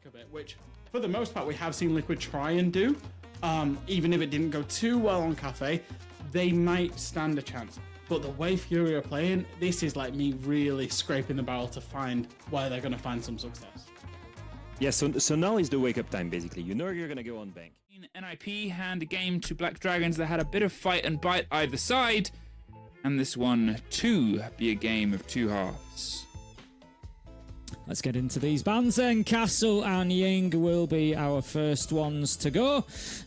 a bit, which for the most part we have seen Liquid try and do. Even if it didn't go too well on Cafe, they might stand a chance. But the way FURIA are playing, this is like me really scraping the barrel to find where they're going to find some success. Yeah, so now is the wake-up time, basically. You know you're going to go on bank. NIP hand a game to Black Dragons that had a bit of fight and bite either side. And this one, too, be a game of two halves. Let's get into these bans then. Castle and Ying will be our first ones to go.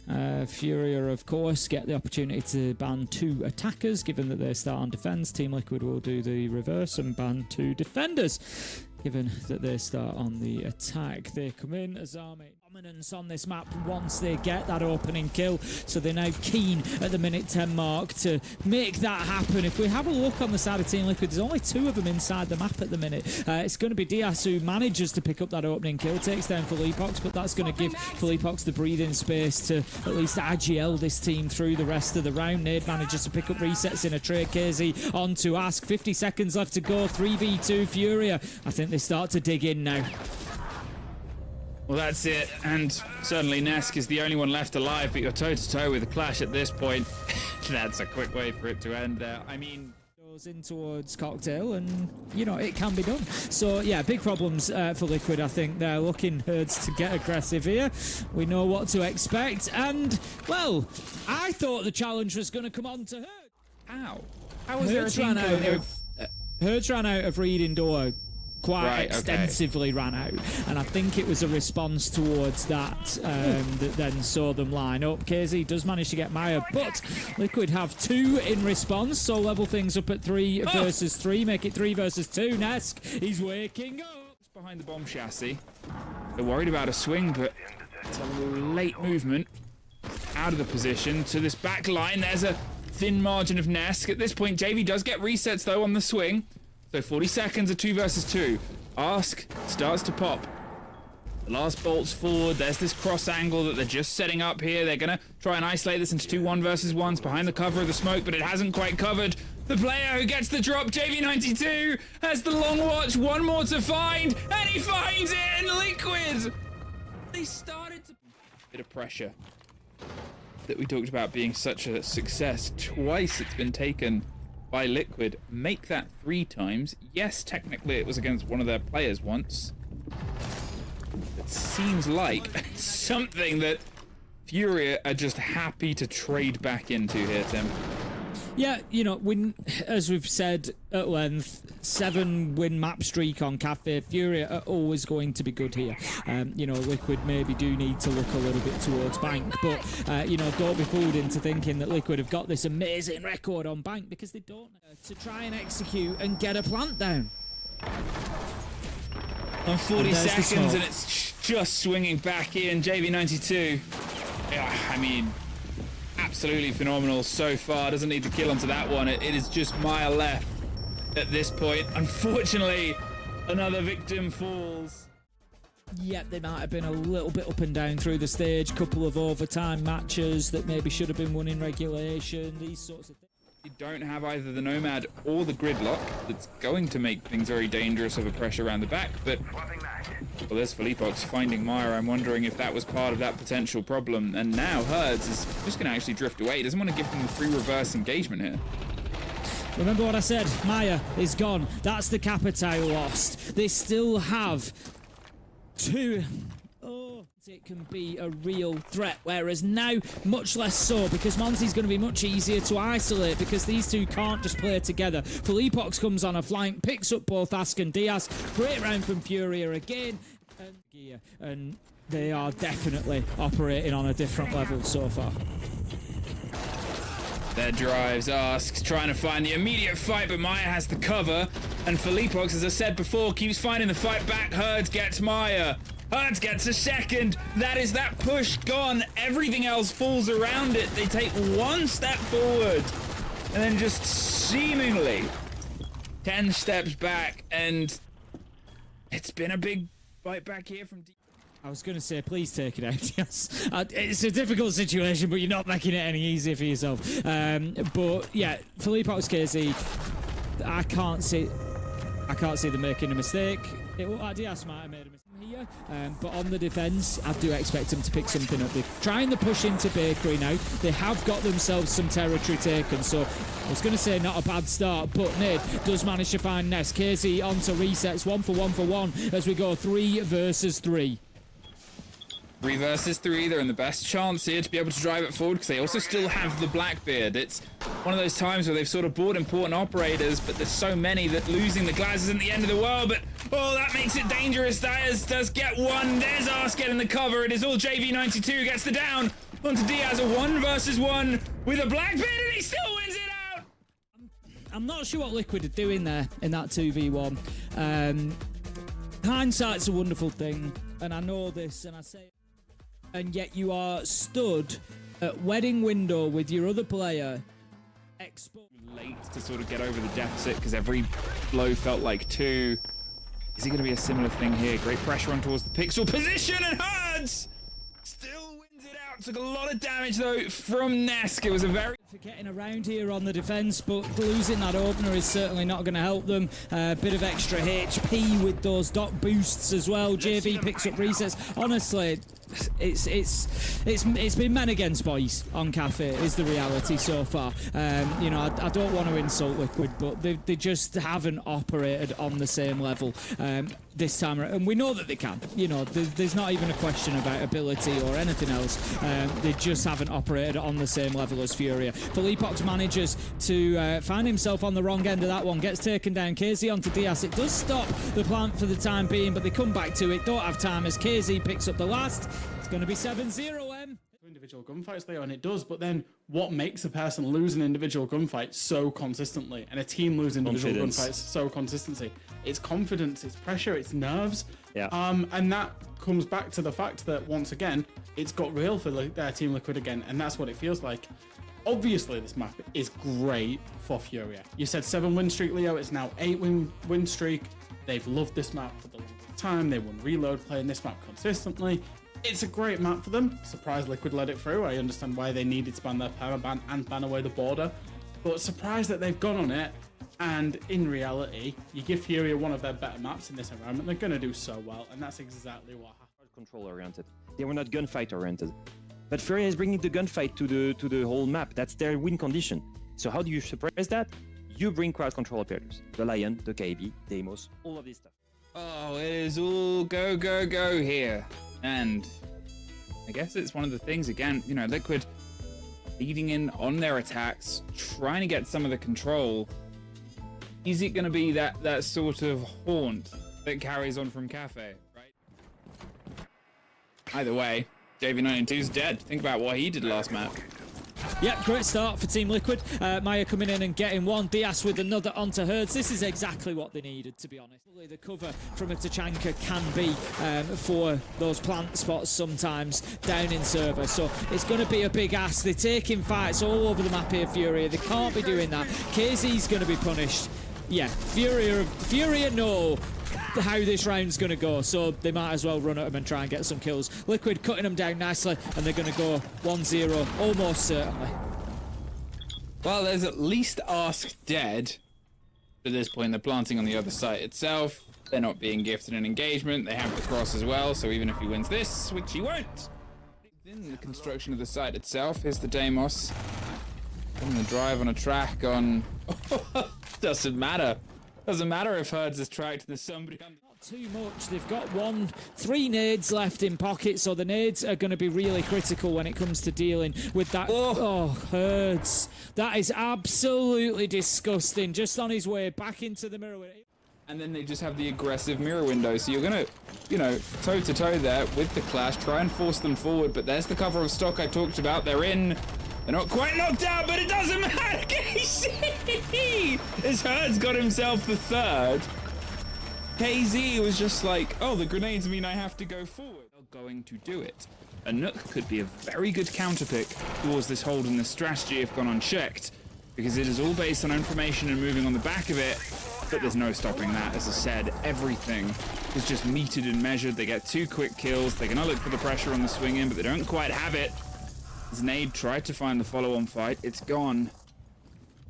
FURIA, of course, get the opportunity to ban 2 attackers, given that they start on defense. Team Liquid will do the reverse and ban 2 defenders, given that they start on the attack. They come in as Army. Dominance on this map once they get that opening kill, so they're now keen at the minute 10 mark to make that happen. If we have a look on the side of Team Liquid, there's only 2 of them inside the map at the minute. It's going to be Diaz who manages to pick up that opening kill, takes down Felipox, but that's going to give Felipox the breathing space to at least IGL this team through the rest of the round. Nade manages to pick up resets in a trade. KZ on to Ask. 50 seconds left to go. 3v2 FURIA. I think they start to dig in now. Well, that's it, and certainly Nesk is the only one left alive, but you're toe-to-toe with a clash at this point. That's a quick way for it to end there. I mean... Goes in towards Cocktail, and, you know, it can be done. So, yeah, big problems for Liquid, I think. They're looking Herds to get aggressive here. We know what to expect, and, well, I thought the challenge was going to come on to Herds. Ow. How was there a team code here? Herds ran out of reading door. Quite extensively okay. Ran out, and I think it was a response towards that that then saw them line up. KZ does manage to get Maya, but Liquid have 2 in response, so level things up at 3 versus 3, make it 3 versus 2. Nesk, he's waking up. Behind the bomb chassis. They're worried about a swing, but it's a late movement out of the position to this back line. There's a thin margin of Nesk. At this point, JV does get resets, though, on the swing. So 40 seconds of 2 versus 2. Ask starts to pop. The last bolt's forward. There's this cross angle that they're just setting up here. They're going to try and isolate this into 2 1 versus 1s behind the cover of the smoke, but it hasn't quite covered. The player who gets the drop, JV92, has the long watch. 1 more to find, and he finds it in Liquid. They started to... Bit of pressure that we talked about being such a success. Twice it's been taken by Liquid. Make that 3 times. Yes, technically it was against one of their players once. It seems like something that FURIA are just happy to trade back into here, Tim. Yeah, you know, as we've said at length, 7-win map streak on Cafe. FURIA are always going to be good here. You know, Liquid maybe do need to look a little bit towards Bank, but, you know, don't be fooled into thinking that Liquid have got this amazing record on Bank, because they don't. To try and execute and get a plant down. On 40 seconds, and it's just swinging back in. JV92. Yeah, I mean... absolutely phenomenal so far. Doesn't need to kill onto that one. It is just Maya left at this point. Unfortunately, another victim falls. Yep, they might have been a little bit up and down through the stage. Couple of overtime matches that maybe should have been won in regulation. These sorts of things. You don't have either the Nomad or the Gridlock. That's going to make things very dangerous of a pressure around the back, but... well, there's Felipox finding Maya. I'm wondering if that was part of that potential problem. And now Herds is just going to actually drift away. He doesn't want to give them the free reverse engagement here. Remember what I said? Maya is gone. That's the Capitale lost. They still have 2... oh, it can be a real threat, whereas now much less so, because Monty's going to be much easier to isolate, because these 2 can't just play together. Felipox comes on a flank, picks up both Ask and Diaz. Great round from FURIA again, and they are definitely operating on a different level so far. Their drives, Ask trying to find the immediate fight, but Maya has the cover, and Felipox, as I said before, keeps finding the fight back. Herds gets Maya. Herds gets a second. That is that push gone. Everything else falls around it. They take 1 step forward and then just seemingly 10 steps back, and it's been a big fight back here from... I was going to say, please take it out, yes. It's a difficult situation, but you're not making it any easier for yourself. But, yeah, Felipox KZ, I can't see them making a mistake. Diaz might have made a mistake. Here, but on the defence, I do expect them to pick something up. They're trying to push into Bakery now. They have got themselves some territory taken, so I was going to say not a bad start, but Ned does manage to find Ness. KZ onto resets, 1 for 1 for 1 as we go 3 versus 3. 3 versus 3, they're in the best chance here to be able to drive it forward because they also still have the Blackbeard. It's one of those times where they've sort of bought important operators, but there's so many that losing the Glaz isn't the end of the world. But oh, that makes it dangerous. Diaz does get one. There's Arse getting the cover. It is all JV92 gets the down onto Diaz. A 1 versus 1 with a Blackbeard, and he still wins it out. I'm not sure what Liquid are doing there in that 2v1. Hindsight's a wonderful thing, and I know this, and I say it. And yet you are stood at wedding window with your other player late to sort of get over the deficit because every blow felt like 2. Is he going to be a similar thing here? Great pressure on towards the pixel position, and Herds still wins it out. Took a lot of damage though from Nesk. It was a very for getting around here on the defence, but losing that opener is certainly not going to help them. Bit of extra HP with those dot boosts as well. JV picks up resets. Honestly, it's been men against boys on Cafe is the reality so far. You know, I don't want to insult Liquid, but they just haven't operated on the same level this time around. And we know that they can. You know, there's not even a question about ability or anything else. They just haven't operated on the same level as Furia. Philippox manages to find himself on the wrong end of that one, gets taken down. KZ onto Diaz. It does stop the plant for the time being, but they come back to it. Don't have time as KZ picks up the last. It's going to be 7-0, individual gunfights, Leo, and it does, but then what makes a person lose an individual gunfight so consistently and a team lose individual gunfights so consistently? It's confidence, it's pressure, it's nerves. Yeah. And that comes back to the fact that once again it's got real for their Team Liquid again, and that's what it feels like. Obviously this map is great for Furia. You said 7 win streak, Leo. It's now 8 win streak. They've loved this map for the longest time. They won Reload playing this map consistently. It's a great map for them. Surprised Liquid let it through. I understand why they needed to ban their permaban and ban away the border, but surprised that they've gone on it. And in reality, you give Furia one of their better maps in this environment, they're going to do so well, and that's exactly what happened. Control oriented. They were not gunfight oriented. But Furia is bringing the gunfight to the whole map. That's their win condition. So how do you suppress that? You bring crowd control operators. The Lion, the KB, Deimos, all of this stuff. Oh, it is all go, go, go here. And I guess it's one of the things, again, you know, Liquid leading in on their attacks, trying to get some of the control. Is it going to be that sort of haunt that carries on from Cafe, right? Either way, JV92's dead. Think about what he did last map. Yep, great start for Team Liquid. Maya coming in and getting one. Diaz with another onto Herds. This is exactly what they needed, to be honest. The cover from a Tachanka can be for those plant spots sometimes down in server. So it's going to be a big ask. They're taking fights all over the map here, Furia. They can't be doing that. KZ's going to be punished. Yeah, Furia know how this round's going to go, so they might as well run at them and try and get some kills. Liquid cutting them down nicely, and they're going to go 1-0, almost certainly. Well, there's at least Ask dead. At this point, they're planting on the other site itself. They're not being gifted an engagement. They have the cross as well, so even if he wins this, which he won't. In the construction of the site itself, here's the Deimos. On the drive on a track on... Doesn't matter. Doesn't matter if Herds is tracked, there's somebody... Not too much. They've got 3 nades left in pocket, so the nades are going to be really critical when it comes to dealing with that. Oh, Herds. That is absolutely disgusting. Just on his way back into the mirror. And then they just have the aggressive mirror window, so you're going to, you know, toe-to-toe there with the clash, try and force them forward, but there's the cover of stock I talked about. They're in. They're not quite knocked out, but it doesn't matter. KZ! As Herds got himself the 3rd. KZ was just like, oh, the grenades mean I have to go forward. They're going to do it. A Nook could be a very good counterpick towards this hold and this strategy if gone unchecked, because it is all based on information and moving on the back of it, but there's no stopping that. As I said, everything is just meted and measured. They get 2 quick kills. They're going to look for the pressure on the swing in, but they don't quite have it. Znade tried to find the follow-on fight. It's gone.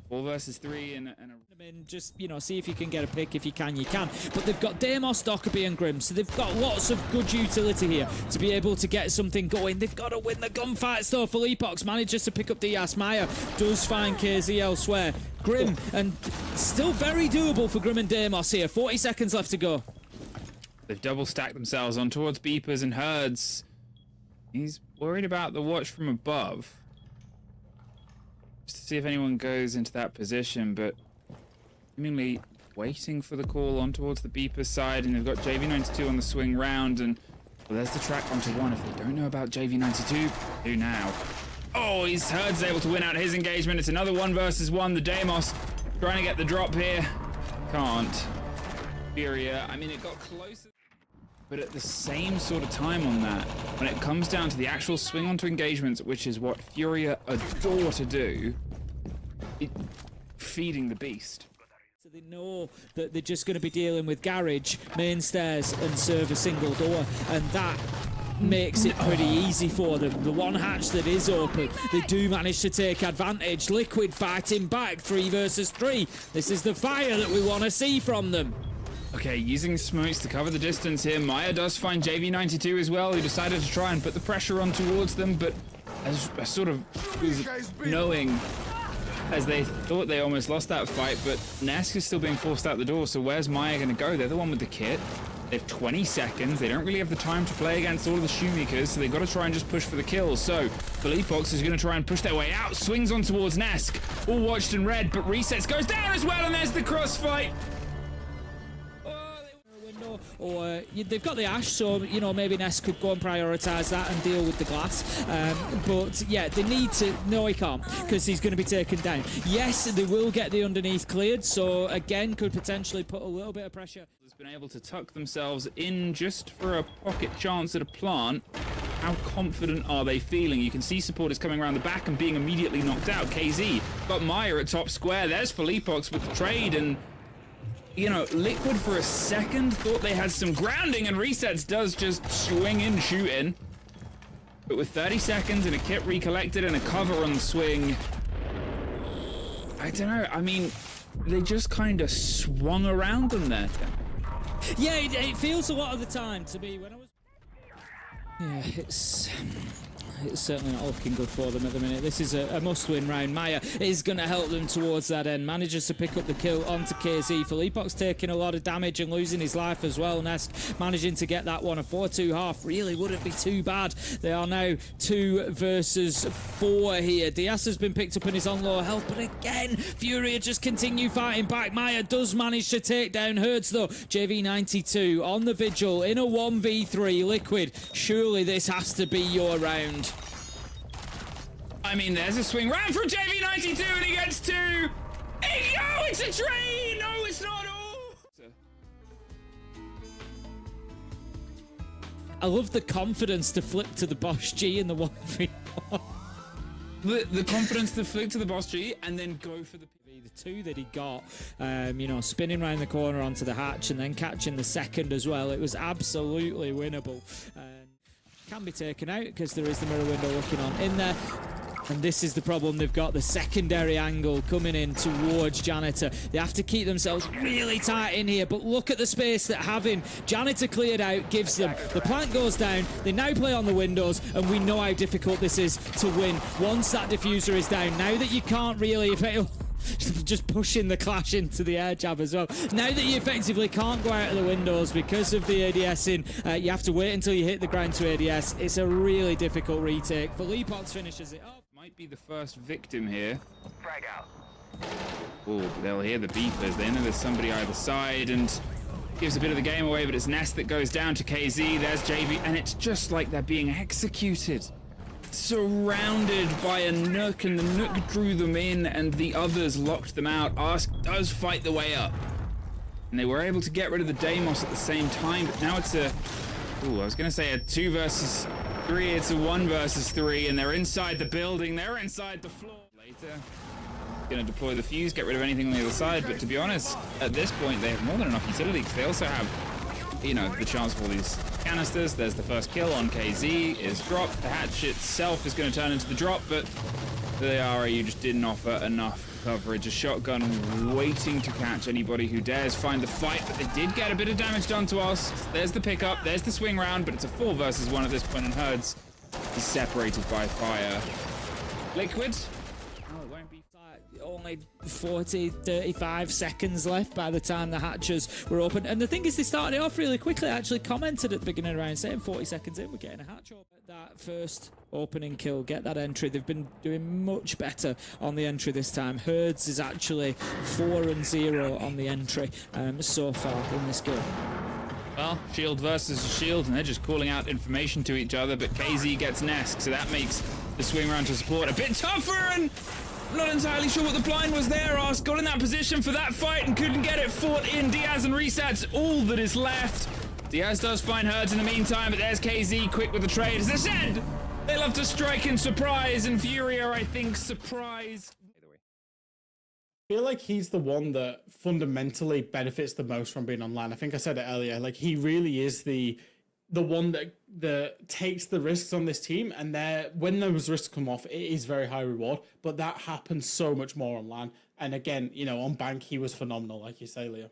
4 versus 3 and a... I mean, just, see if you can get a pick. If you can, you can. But they've got Deimos, Dockerby and Grim, so they've got lots of good utility here to be able to get something going. They've got to win the gunfights, though. Philippox manages to pick up Diaz. Maya does find KZ elsewhere. Grim, and still very doable for Grim and Deimos here. 40 seconds left to go. They've double stacked themselves on towards Beepers and Herds. He's worried about the watch from above. Just to see if anyone goes into that position, but seemingly waiting for the call on towards the Beepers side, and they've got JV92 on the swing round, and well, there's the track onto 1. If they don't know about JV92, who now? Oh, Herd's able to win out his engagement. It's another 1 versus 1. The Deimos trying to get the drop here. Can't. FURIA, I mean, it got closer. But at the same sort of time on that, when it comes down to the actual swing onto engagements, which is what FURIA adore to do, feeding the beast. So they know that they're just going to be dealing with garage, main stairs, and serve a single door, and that makes it pretty easy for them. The one hatch that is open, they do manage to take advantage. Liquid fighting back, 3 versus 3. This is the fire that we want to see from them. Okay, using smokes to cover the distance here. Maya does find JV92 as well, who decided to try and put the pressure on towards them, but as sort of was knowing as they thought they almost lost that fight, but Nesk is still being forced out the door, so where's Maya going to go? They're the one with the kit. They have 20 seconds. They don't really have the time to play against all of the shoemakers, so they've got to try and just push for the kills. So Philippox is going to try and push their way out. Swings on towards Nesk. All watched and read, but resets goes down as well, and there's the crossfight. Or they've got the Ash, so maybe Ness could go and prioritise that and deal with the glass. But yeah, they need to. No, he can't, because he's going to be taken down. Yes, they will get the underneath cleared, so again could potentially put a little bit of pressure. Has been able to tuck themselves in just for a pocket chance at a plant. How confident are they feeling? You can see supporters coming around the back and being immediately knocked out. KZ got Maya at top square. There's Philippox with the trade, and Liquid for a second thought they had some grounding, and Resets does just swing in, shoot in. But with 30 seconds and a kit recollected and a cover on the swing, I don't know. I mean, they just kind of swung around them there. Yeah, it feels a lot of the time to me when I was... Yeah, it's certainly not looking good for them at the minute. This is a must-win round. Maya is going to help them towards that end. Manages to pick up the kill onto KZ. Philippox taking a lot of damage and losing his life as well. Nesk managing to get that one. A 4-2 half really wouldn't be too bad. They are now 2 versus 4 here. Diaz has been picked up and is on low health, but again, FURIA just continue fighting back. Maya does manage to take down Herds though. JV92 on the vigil in a 1v3. Liquid, surely this has to be your round. I mean, there's a swing round from JV92 and he gets 2. Oh, it's a train! No, it's not all! I love the confidence to flip to the Boss G in the 1v1. The confidence to flip to the Boss G and then go for the 2 that he got, spinning around the corner onto the hatch and then catching the second as well. It was absolutely winnable. Can be taken out because there is the mirror window looking on in there. And this is the problem they've got, the secondary angle coming in towards Janitor. They have to keep themselves really tight in here, but look at the space that having Janitor cleared out gives them. The plant goes down, they now play on the windows, and we know how difficult this is to win once that diffuser is down. Now that you can't really... just pushing the clash into the air jab as well. Now that you effectively can't go out of the windows because of the ADS in, you have to wait until you hit the ground to ADS. It's a really difficult retake. Philippox finishes it off. Might be the first victim here. Frag out. Oh, they'll hear the beepers. They know there's somebody either side, and gives a bit of the game away, but it's Nest that goes down to KZ. There's JV, and it's just like they're being executed. Surrounded by a Nook, and the Nook drew them in, and the others locked them out. Ask does fight the way up, and they were able to get rid of the Deimos at the same time, but now it's a... Ooh, I was going to say a 2 versus 3. It's a 1 versus 3, and they're inside the building. They're inside the floor. Later, going to deploy the fuse, get rid of anything on the other side, but to be honest, at this point, they have more than enough utility, because they also have, the chance for all these canisters. There's the first kill on KZ, is dropped. The hatch itself is going to turn into the drop, but the ARA, you just didn't offer enough coverage. A shotgun waiting to catch anybody who dares find the fight, but they did get a bit of damage done to us. There's the pickup, there's the swing round, but it's a 4 versus 1 at this point, and Herds is separated by fire. Liquid. Oh, it won't be only 40, 35 seconds left by the time the hatches were open. And the thing is, they started it off really quickly. I actually commented at the beginning of the round saying 40 seconds in, we're getting a hatch open. That first opening kill, get that entry. They've been doing much better on the entry this time. Herds is actually 4-0 on the entry so far in this game. Well, shield versus shield, and they're just calling out information to each other, but KZ gets Nesk, so that makes the swing round to support a bit tougher, and not entirely sure what the blind was there. Ask got in that position for that fight and couldn't get it fought in. Diaz and Resets, all that is left. Diaz does find Herds in the meantime, but there's KZ quick with the trade. As I said, they love to strike and surprise, and FURIA, I think, surprised. I feel like he's the one that fundamentally benefits the most from being online. I think I said it earlier. Like, he really is the one that takes the risks on this team, and when those risks come off, it is very high reward. But that happens so much more online. And again, on bank, he was phenomenal, like you say, Leo.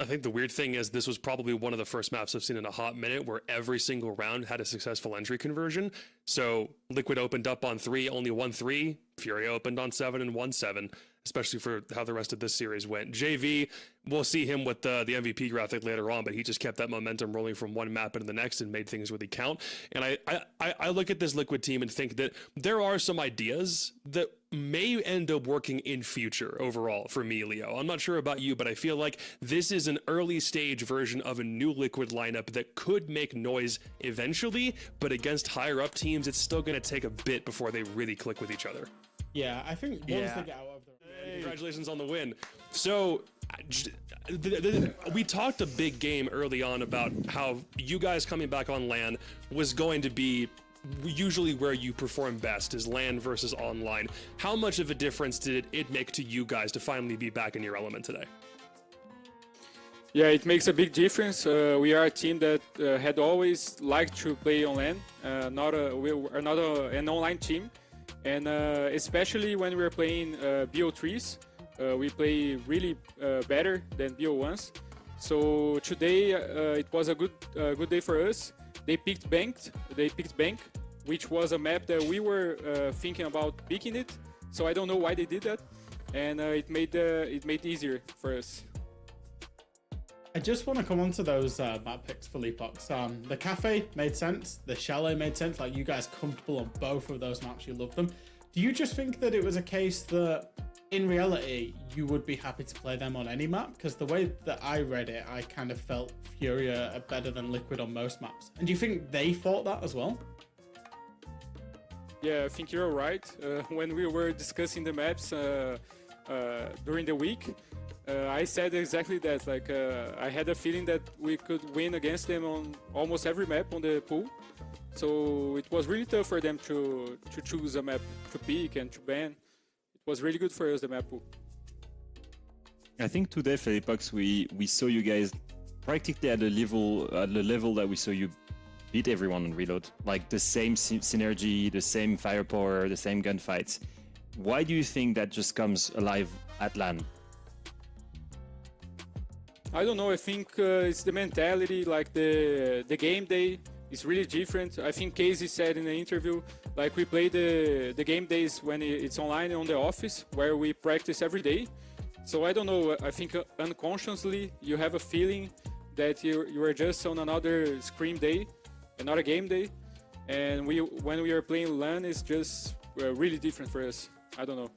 I think the weird thing is this was probably one of the first maps I've seen in a hot minute where every single round had a successful entry conversion. So Liquid opened up on 3, only won 3. FURIA opened on 7 and won 7, especially for how the rest of this series went. JV, we'll see him with the MVP graphic later on, but he just kept that momentum rolling from one map into the next and made things really count. And I look at this Liquid team and think that there are some ideas that may end up working in future overall for me, Leo. I'm not sure about you, but I feel like this is an early stage version of a new Liquid lineup that could make noise eventually, but against higher up teams, it's still going to take a bit before they really click with each other. Yeah, I think once they get out of the... Congratulations on the win. So we talked a big game early on about how you guys coming back on LAN was going to be usually where you perform best, is LAN versus online. How much of a difference did it make to you guys to finally be back in your element today? Yeah, it makes a big difference. We are a team that had always liked to play on LAN. We are not an online team. And especially when we're playing BO3s, we play really better than BO1s. So today it was a good day for us. They picked Bank, which was a map that we were thinking about picking it. So I don't know why they did that, and it made easier for us. I just want to come on to those map picks for Leapox. The Cafe made sense. The Chalet made sense. Like, you guys comfortable on both of those maps. You love them. Do you just think that it was a case that, in reality, you would be happy to play them on any map? Because the way that I read it, I kind of felt FURIA are better than Liquid on most maps. And do you think they thought that as well? Yeah, I think you're right. When we were discussing the maps during the week, I said exactly that. Like, I had a feeling that we could win against them on almost every map on the pool. So it was really tough for them to choose a map to pick and to ban. It was really good for us, the map pool. I think today, Felipox, we saw you guys practically at the level that we saw you beat everyone on Reload. Like, the same synergy, the same firepower, the same gunfights. Why do you think that just comes alive at LAN? I don't know. I think it's the mentality, like the game day is really different. I think Casey said in the interview, like, we play the game days when it's online on the office, where we practice every day. So I don't know. I think unconsciously you have a feeling that you are just on another scream day, another game day, and when we are playing LAN, it's just really different for us. I don't know.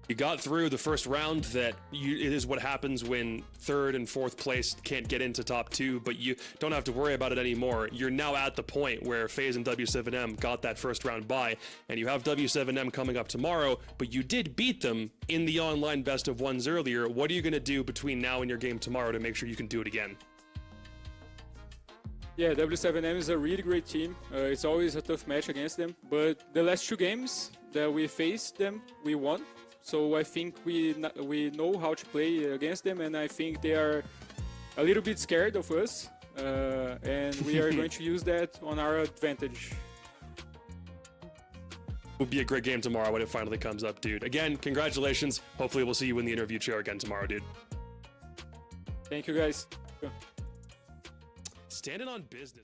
You got through the first round. It is what happens when third and fourth place can't get into top 2, but you don't have to worry about it anymore. You're now at the point where FaZe and W7M got that first round bye, and you have W7M coming up tomorrow, but you did beat them in the online best of ones earlier. What are you going to do between now and your game tomorrow to make sure you can do it again? Yeah, W7M is a really great team. It's always a tough match against them, but the last 2 games that we faced them, we won. So I think we know how to play against them, and I think they are a little bit scared of us, and we are going to use that on our advantage. Will be a great game tomorrow when it finally comes up, dude. Again, congratulations. Hopefully we'll see you in the interview chair again tomorrow, dude. Thank you, guys. Standing on business.